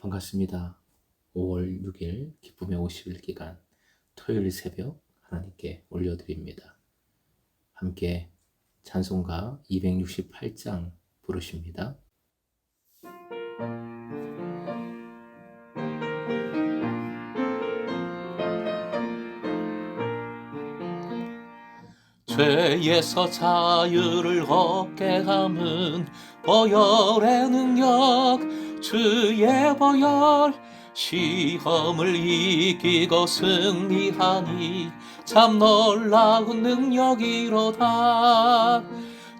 반갑습니다. 5월 6일 기쁨의 50일 기간 토요일 새벽 하나님께 올려드립니다. 함께 찬송가 268장 부르십니다. 죄에서 자유를 얻게 함은 보혈의 능력, 주의 보혈. 시험을 이기고 승리하니 참 놀라운 능력이로다.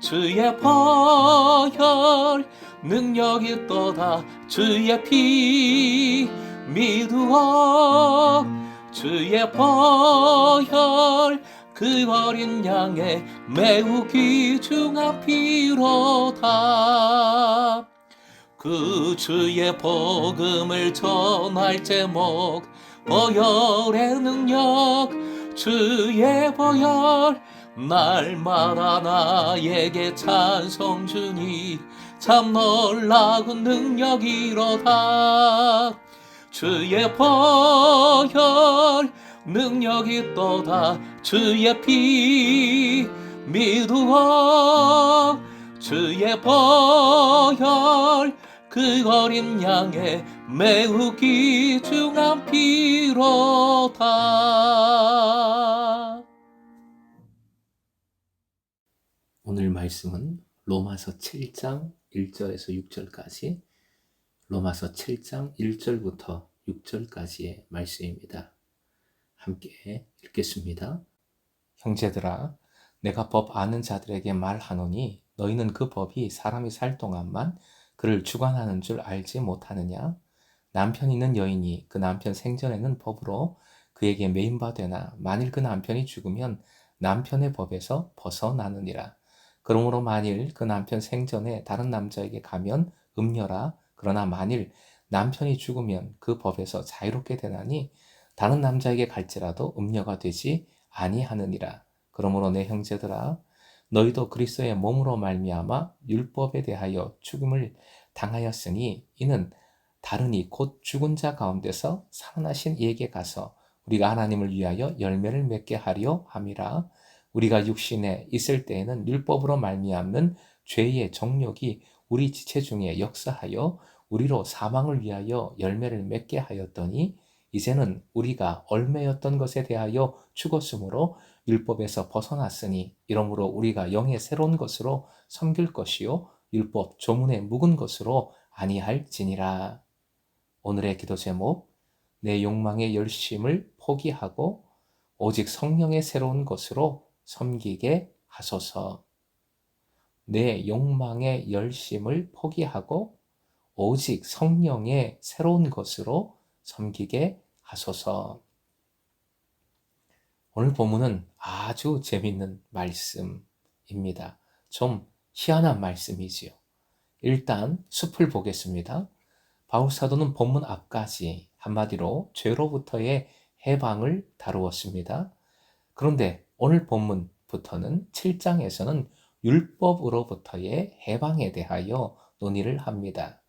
주의 보혈 능력이 또다. 주의 피 미루어 주의 보혈 그 어린 양의 매우 귀중한 피로다. 그 주의 복음을 전할 제목, 보혈의 능력, 주의 보혈. 날마다 나에게 찬송 주니 참 놀라운 능력이로다. 주의 보혈 능력이 또다. 주의 피 미루어 주의 보혈 그 어린 양의 매우 귀중한 피로다. 오늘 말씀은 로마서 7장 1절에서 6절까지, 로마서 7장 1절부터 6절까지의 말씀입니다. 함께 읽겠습니다. 형제들아, 내가 법 아는 자들에게 말하노니 너희는 그 법이 사람이 살 동안만 그를 주관하는 줄 알지 못하느냐? 남편 있는 여인이 그 남편 생전에는 법으로 그에게 매인바되나 만일 그 남편이 죽으면 남편의 법에서 벗어나느니라. 그러므로 만일 그 남편 생전에 다른 남자에게 가면 음녀라. 그러나 만일 남편이 죽으면 그 법에서 자유롭게 되나니 다른 남자에게 갈지라도 음녀가 되지 아니하느니라. 그러므로 내 형제들아, 너희도 그리스도의 몸으로 말미암아 율법에 대하여 죽음을 당하였으니 이는 다르니 곧 죽은 자 가운데서 살아나신 이에게 가서 우리가 하나님을 위하여 열매를 맺게 하려 함이라. 우리가 육신에 있을 때에는 율법으로 말미암는 죄의 정욕이 우리 지체 중에 역사하여 우리로 사망을 위하여 열매를 맺게 하였더니 이제는 우리가 얽매였던 것에 대하여 죽었으므로 율법에서 벗어났으니 이러므로 우리가 영의 새로운 것으로 섬길 것이요 율법 조문에 묵은 것으로 아니할지니라. 오늘의 기도 제목, 내 욕망의 열심을 포기하고 오직 성령의 새로운 것으로 섬기게 하소서. 내 욕망의 열심을 포기하고 오직 성령의 새로운 것으로 섬기게 하소서. 오늘 본문은 아주 재밌는 말씀입니다. 좀 희한한 말씀이지요. 일단 숲을 보겠습니다. 바울 사도는 본문 앞까지 한마디로 죄로부터의 해방을 다루었습니다. 그런데 오늘 본문부터는 7장에서는 율법으로부터의 해방에 대하여 논의를 합니다.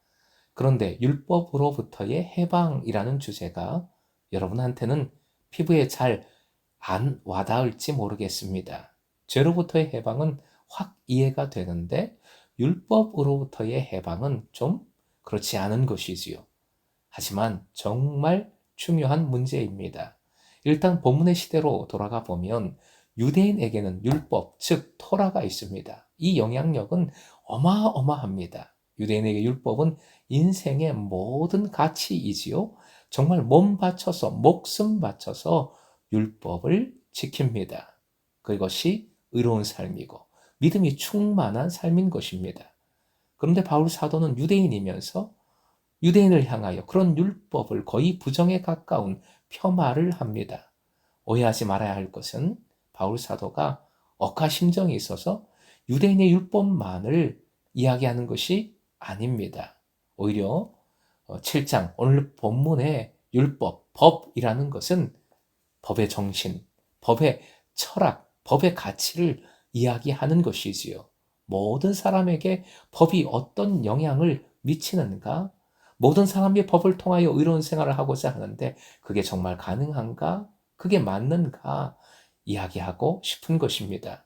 그런데 율법으로부터의 해방이라는 주제가 여러분한테는 피부에 잘 안 와닿을지 모르겠습니다. 죄로부터의 해방은 확 이해가 되는데 율법으로부터의 해방은 좀 그렇지 않은 것이지요. 하지만 정말 중요한 문제입니다. 일단 본문의 시대로 돌아가 보면 유대인에게는 율법, 즉 토라가 있습니다. 이 영향력은 어마어마합니다. 유대인에게 율법은 인생의 모든 가치이지요. 정말 몸 바쳐서, 목숨 바쳐서 율법을 지킵니다. 그것이 의로운 삶이고 믿음이 충만한 삶인 것입니다. 그런데 바울 사도는 유대인이면서 유대인을 향하여 그런 율법을 거의 부정에 가까운 폄하를 합니다. 오해하지 말아야 할 것은 바울 사도가 억하심정이 있어서 유대인의 율법만을 이야기하는 것이 아닙니다. 오히려 7장 오늘 본문의 율법, 법이라는 것은 법의 정신, 법의 철학, 법의 가치를 이야기하는 것이지요. 모든 사람에게 법이 어떤 영향을 미치는가? 모든 사람이 법을 통하여 의로운 생활을 하고자 하는데 그게 정말 가능한가? 그게 맞는가? 이야기하고 싶은 것입니다.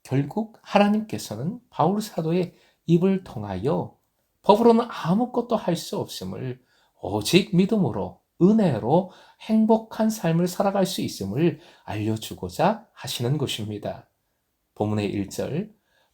결국 하나님께서는 바울 사도의 입을 통하여 법으로는 아무것도 할 수 없음을 오직 믿음으로 은혜로 행복한 삶을 살아갈 수 있음을 알려주고자 하시는 것입니다. 본문의 1절,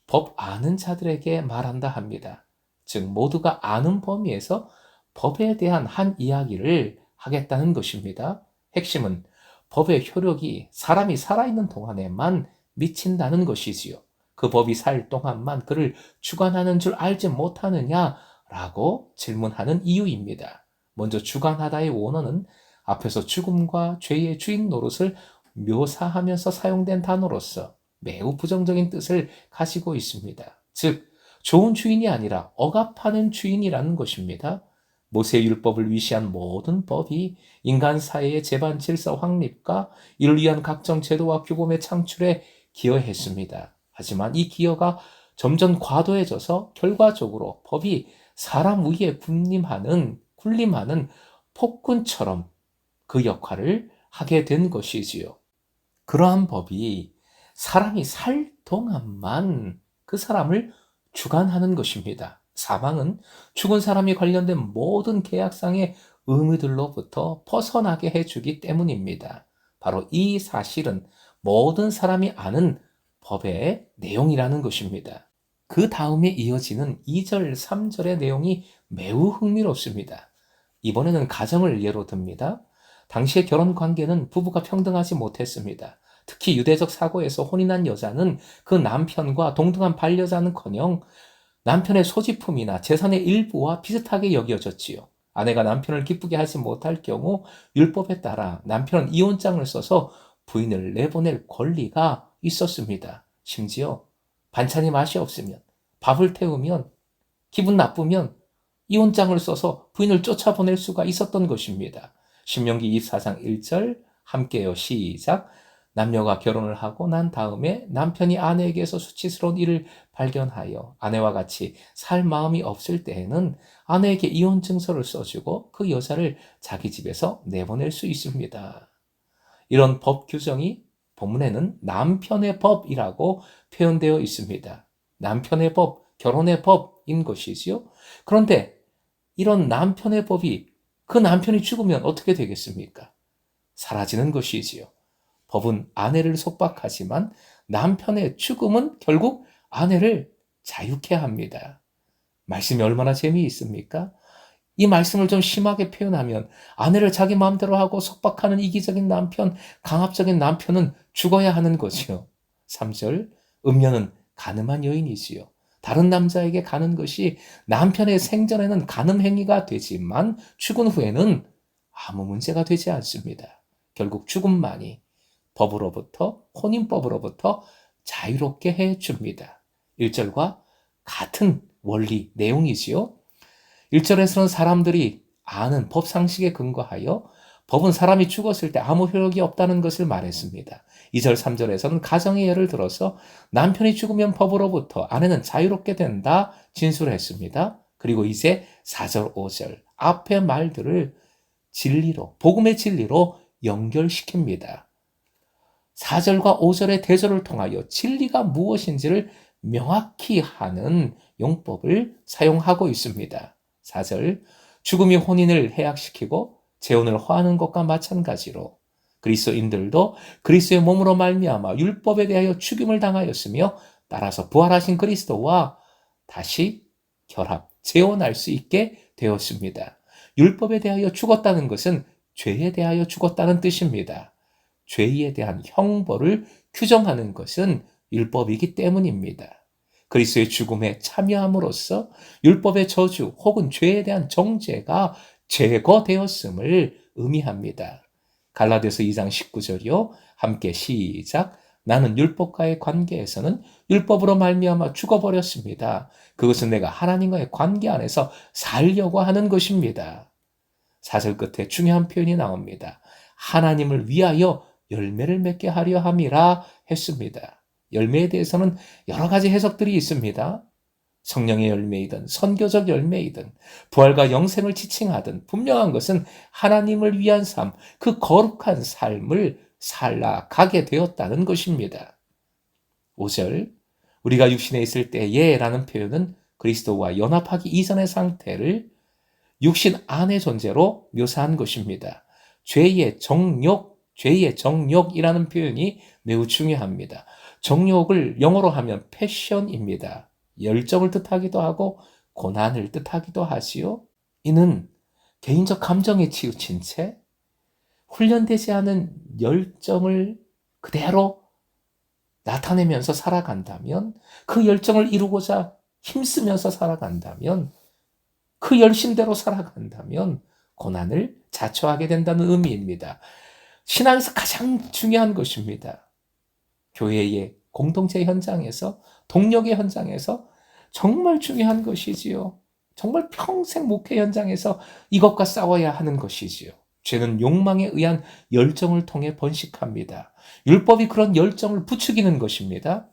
법 아는 자들에게 말한다 합니다. 즉 모두가 아는 범위에서 법에 대한 한 이야기를 하겠다는 것입니다. 핵심은 법의 효력이 사람이 살아있는 동안에만 미친다는 것이지요. 그 법이 살 동안만 그를 주관하는 줄 알지 못하느냐라고 질문하는 이유입니다. 먼저 주관하다의 원어는 앞에서 죽음과 죄의 주인 노릇을 묘사하면서 사용된 단어로서 매우 부정적인 뜻을 가지고 있습니다. 즉, 좋은 주인이 아니라 억압하는 주인이라는 것입니다. 모세의 율법을 위시한 모든 법이 인간 사회의 재반 질서 확립과 이를 위한 각종 제도와 규범의 창출에 기여했습니다. 하지만 이 기여가 점점 과도해져서 결과적으로 법이 사람 위에 군림하는 폭군처럼 그 역할을 하게 된 것이지요. 그러한 법이 사람이 살 동안만 그 사람을 주관하는 것입니다. 사망은 죽은 사람이 관련된 모든 계약상의 의무들로부터 벗어나게 해주기 때문입니다. 바로 이 사실은 모든 사람이 아는 법의 내용이라는 것입니다. 그 다음에 이어지는 2절, 3절의 내용이 매우 흥미롭습니다. 이번에는 가정을 예로 듭니다. 당시의 결혼 관계는 부부가 평등하지 못했습니다. 특히 유대적 사고에서 혼인한 여자는 그 남편과 동등한 반려자는커녕 남편의 소지품이나 재산의 일부와 비슷하게 여겨졌지요. 아내가 남편을 기쁘게 하지 못할 경우 율법에 따라 남편은 이혼장을 써서 부인을 내보낼 권리가 있었습니다. 심지어 반찬이 맛이 없으면, 밥을 태우면, 기분 나쁘면 이혼장을 써서 부인을 쫓아보낼 수가 있었던 것입니다. 신명기 24장 1절 함께요. 시작. 남녀가 결혼을 하고 난 다음에 남편이 아내에게서 수치스러운 일을 발견하여 아내와 같이 살 마음이 없을 때에는 아내에게 이혼 증서를 써주고 그 여자를 자기 집에서 내보낼 수 있습니다. 이런 법 규정이 본문에는 남편의 법이라고 표현되어 있습니다. 남편의 법, 결혼의 법인 것이지요. 그런데 이런 남편의 법이 그 남편이 죽으면 어떻게 되겠습니까? 사라지는 것이지요. 법은 아내를 속박하지만 남편의 죽음은 결국 아내를 자유케 합니다. 말씀이 얼마나 재미있습니까? 이 말씀을 좀 심하게 표현하면 아내를 자기 마음대로 하고 속박하는 이기적인 남편, 강압적인 남편은 죽어야 하는 거지요. 3절, 음녀는 간음한 여인이지요. 다른 남자에게 가는 것이 남편의 생전에는 간음 행위가 되지만 죽은 후에는 아무 문제가 되지 않습니다. 결국 죽음만이 법으로부터, 혼인법으로부터 자유롭게 해줍니다. 1절과 같은 원리, 내용이지요. 1절에서는 사람들이 아는 법 상식에 근거하여 법은 사람이 죽었을 때 아무 효력이 없다는 것을 말했습니다. 2절, 3절에서는 가정의 예를 들어서 남편이 죽으면 법으로부터 아내는 자유롭게 된다 진술했습니다. 그리고 이제 4절, 5절 앞의 말들을 진리로, 복음의 진리로 연결시킵니다. 4절과 5절의 대조를 통하여 진리가 무엇인지를 명확히 하는 용법을 사용하고 있습니다. 4절, 죽음이 혼인을 해약시키고 재혼을 허하는 것과 마찬가지로 그리스도인들도 그리스도의 몸으로 말미암아 율법에 대하여 죽임을 당하였으며 따라서 부활하신 그리스도와 다시 결합, 재혼할 수 있게 되었습니다. 율법에 대하여 죽었다는 것은 죄에 대하여 죽었다는 뜻입니다. 죄에 대한 형벌을 규정하는 것은 율법이기 때문입니다. 그리스도의 죽음에 참여함으로써 율법의 저주 혹은 죄에 대한 정죄가 제거되었음을 의미합니다. 갈라디아서 2장 19절이요. 함께 시작. 나는 율법과의 관계에서는 율법으로 말미암아 죽어버렸습니다. 그것은 내가 하나님과의 관계 안에서 살려고 하는 것입니다. 4절 끝에 중요한 표현이 나옵니다. 하나님을 위하여 열매를 맺게 하려 함이라 했습니다. 열매에 대해서는 여러 가지 해석들이 있습니다. 성령의 열매이든 선교적 열매이든 부활과 영생을 지칭하든 분명한 것은 하나님을 위한 삶, 그 거룩한 삶을 살아가게 되었다는 것입니다. 5절, 우리가 육신에 있을 때에 라는 표현은 그리스도와 연합하기 이전의 상태를 육신 안의 존재로 묘사한 것입니다. 죄의 정욕이라는 표현이 매우 중요합니다. 정욕을 영어로 하면 패션입니다. 열정을 뜻하기도 하고 고난을 뜻하기도 하지요. 이는 개인적 감정에 치우친 채 훈련되지 않은 열정을 그대로 나타내면서 살아간다면, 그 열정을 이루고자 힘쓰면서 살아간다면, 그 열심대로 살아간다면 고난을 자초하게 된다는 의미입니다. 신앙에서 가장 중요한 것입니다. 교회의 공동체 현장에서, 동력의 현장에서 정말 중요한 것이지요. 정말 평생 목회 현장에서 이것과 싸워야 하는 것이지요. 죄는 욕망에 의한 열정을 통해 번식합니다. 율법이 그런 열정을 부추기는 것입니다.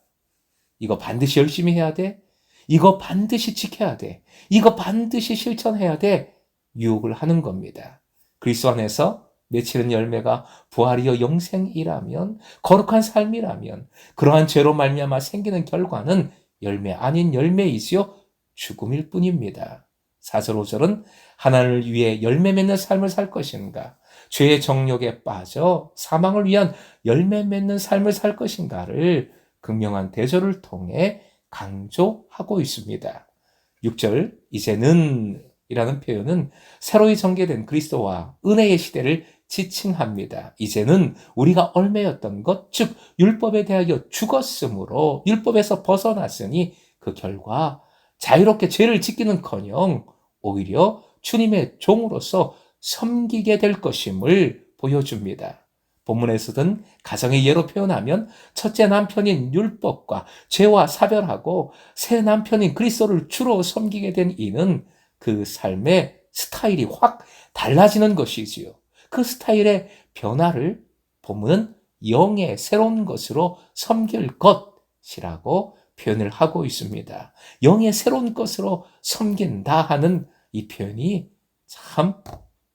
이거 반드시 열심히 해야 돼. 이거 반드시 지켜야 돼. 이거 반드시 실천해야 돼. 유혹을 하는 겁니다. 그리스도 안에서 맺히는 열매가 부활이요 영생이라면, 거룩한 삶이라면, 그러한 죄로 말미암아 생기는 결과는 열매 아닌 열매이지요, 죽음일 뿐입니다. 4절 5절은 하나님을 위해 열매 맺는 삶을 살 것인가, 죄의 정욕에 빠져 사망을 위한 열매 맺는 삶을 살 것인가를 극명한 대조를 통해 강조하고 있습니다. 6절, 이제는 이라는 표현은 새로이 전개된 그리스도와 은혜의 시대를 지칭합니다. 이제는 우리가 얽매였던 것, 즉 율법에 대하여 죽었으므로, 율법에서 벗어났으니 그 결과 자유롭게 죄를 짓기는커녕 오히려 주님의 종으로서 섬기게 될 것임을 보여줍니다. 본문에서는 가정의 예로 표현하면 첫째 남편인 율법과 죄와 사별하고 새 남편인 그리스도를 주로 섬기게 된 이는 그 삶의 스타일이 확 달라지는 것이지요. 그 스타일의 변화를 본문은 영의 새로운 것으로 섬길 것이라고 표현을 하고 있습니다. 영의 새로운 것으로 섬긴다 하는 이 표현이 참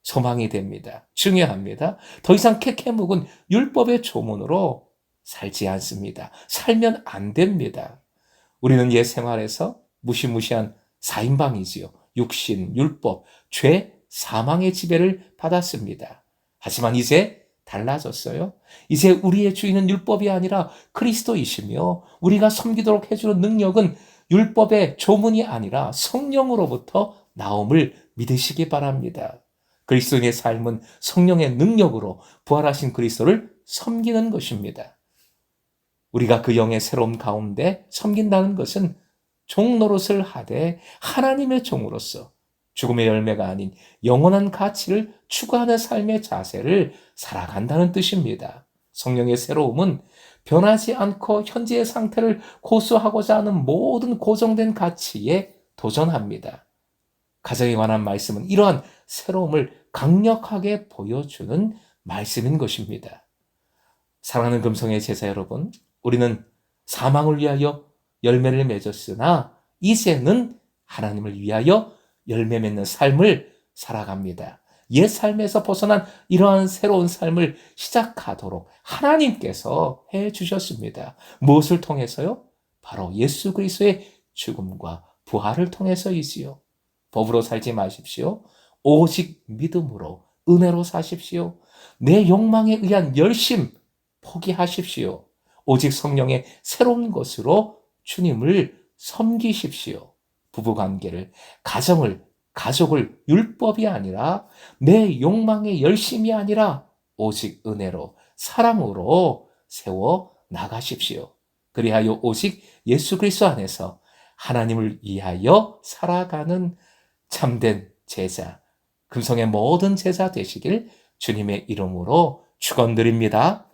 소망이 됩니다. 중요합니다. 더 이상 캐캐묵은 율법의 조문으로 살지 않습니다. 살면 안 됩니다. 우리는 옛 생활에서 무시무시한 4인방이지요. 육신, 율법, 죄, 사망의 지배를 받았습니다. 하지만 이제 달라졌어요. 이제 우리의 주인은 율법이 아니라 그리스도이시며, 우리가 섬기도록 해주는 능력은 율법의 조문이 아니라 성령으로부터 나옴을 믿으시기 바랍니다. 그리스도인의 삶은 성령의 능력으로 부활하신 그리스도를 섬기는 것입니다. 우리가 그 영의 새로움 가운데 섬긴다는 것은 종 노릇을 하되 하나님의 종으로서 죽음의 열매가 아닌 영원한 가치를 추구하는 삶의 자세를 살아간다는 뜻입니다. 성령의 새로움은 변하지 않고 현재의 상태를 고수하고자 하는 모든 고정된 가치에 도전합니다. 가정에 관한 말씀은 이러한 새로움을 강력하게 보여주는 말씀인 것입니다. 사랑하는 금성의 제자 여러분, 우리는 사망을 위하여 열매를 맺었으나 이제는 하나님을 위하여 열매 맺는 삶을 살아갑니다. 옛 삶에서 벗어난 이러한 새로운 삶을 시작하도록 하나님께서 해주셨습니다. 무엇을 통해서요? 바로 예수 그리스도의 죽음과 부활을 통해서이지요. 법으로 살지 마십시오. 오직 믿음으로, 은혜로 사십시오. 내 욕망에 의한 열심 포기하십시오. 오직 성령의 새로운 것으로 주님을 섬기십시오. 부부관계를, 가정을, 가족을 율법이 아니라, 내 욕망의 열심이 아니라 오직 은혜로, 사랑으로 세워 나가십시오. 그리하여 오직 예수 그리스도 안에서 하나님을 위하여 살아가는 참된 제자, 금성의 모든 제자 되시길 주님의 이름으로 축원드립니다.